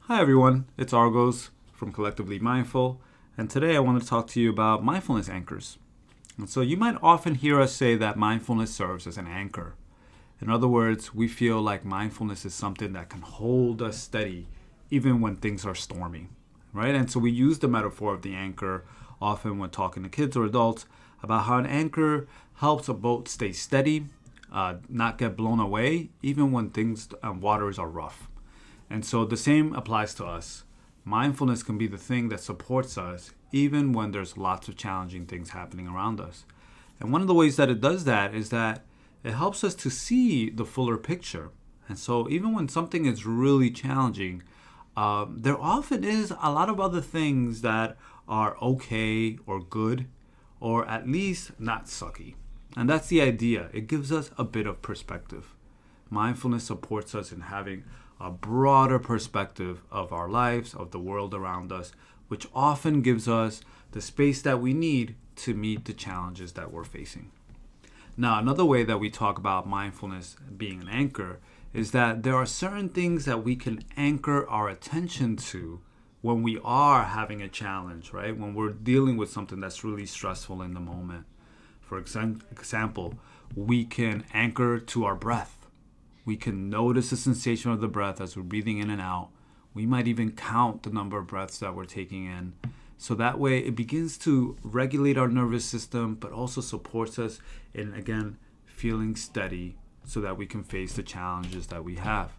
Hi everyone, it's Argos from Collectively Mindful, and today I want to talk to you about mindfulness anchors. And so you might often hear us say that mindfulness serves as an anchor. In other words, we feel like mindfulness is something that can hold us steady even when things are stormy, right? And so we use the metaphor of the anchor often when talking to kids or adults about how an anchor helps a boat stay steady, not get blown away, even when things waters are rough. And so the same applies to us. Mindfulness can be the thing that supports us even when there's lots of challenging things happening around us. And one of the ways that it does that is that it helps us to see the fuller picture. And so even when something is really challenging, there often is a lot of other things that are okay or good, or at least not sucky. And that's the idea. It gives us a bit of perspective. Mindfulness supports us in having a broader perspective of our lives, of the world around us, which often gives us the space that we need to meet the challenges that we're facing. Now, another way that we talk about mindfulness being an anchor is that there are certain things that we can anchor our attention to when we are having a challenge, right? When we're dealing with something that's really stressful in the moment. For example, we can anchor to our breath. We can notice the sensation of the breath as we're breathing in and out. We might even count the number of breaths that we're taking in. So that way it begins to regulate our nervous system, but also supports us in, again, feeling steady so that we can face the challenges that we have.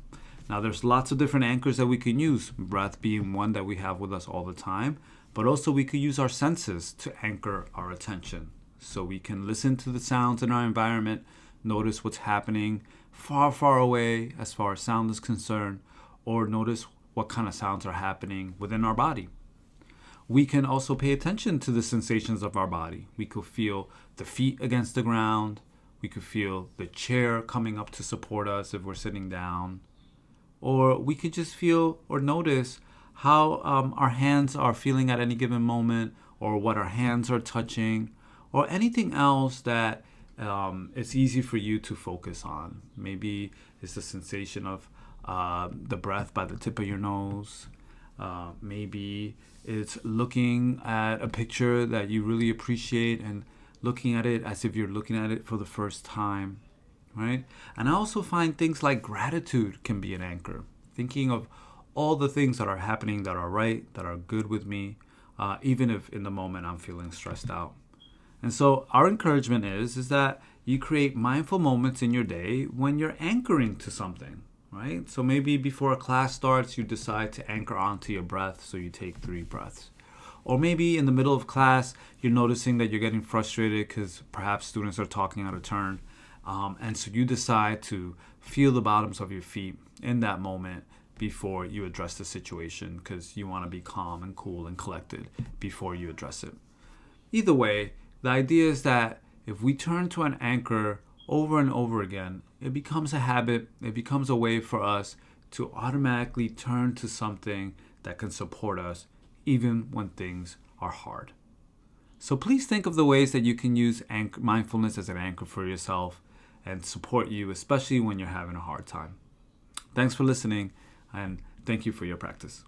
Now, there's lots of different anchors that we can use, breath being one that we have with us all the time, but also we could use our senses to anchor our attention. So we can listen to the sounds in our environment, notice what's happening far, far away as far as sound is concerned, or notice what kind of sounds are happening within our body. We can also pay attention to the sensations of our body. We could feel the feet against the ground. We could feel the chair coming up to support us if we're sitting down. Or we could just feel or notice how our hands are feeling at any given moment, or what our hands are touching, or anything else that it's easy for you to focus on. Maybe it's the sensation of the breath by the tip of your nose. Maybe it's looking at a picture that you really appreciate and looking at it as if you're looking at it for the first time, right? And I also find things like gratitude can be an anchor. Thinking of all the things that are happening that are right, that are good with me, even if in the moment I'm feeling stressed out. And so our encouragement is that you create mindful moments in your day when you're anchoring to something, right? So maybe before a class starts, you decide to anchor onto your breath, so you take 3 breaths. Or maybe in the middle of class, you're noticing that you're getting frustrated because perhaps students are talking out of turn. And so you decide to feel the bottoms of your feet in that moment before you address the situation, because you want to be calm and cool and collected before you address it. Either way, the idea is that if we turn to an anchor over and over again, it becomes a habit. It becomes a way for us to automatically turn to something that can support us even when things are hard. So please think of the ways that you can use mindfulness as an anchor for yourself and support you, especially when you're having a hard time. Thanks for listening, and thank you for your practice.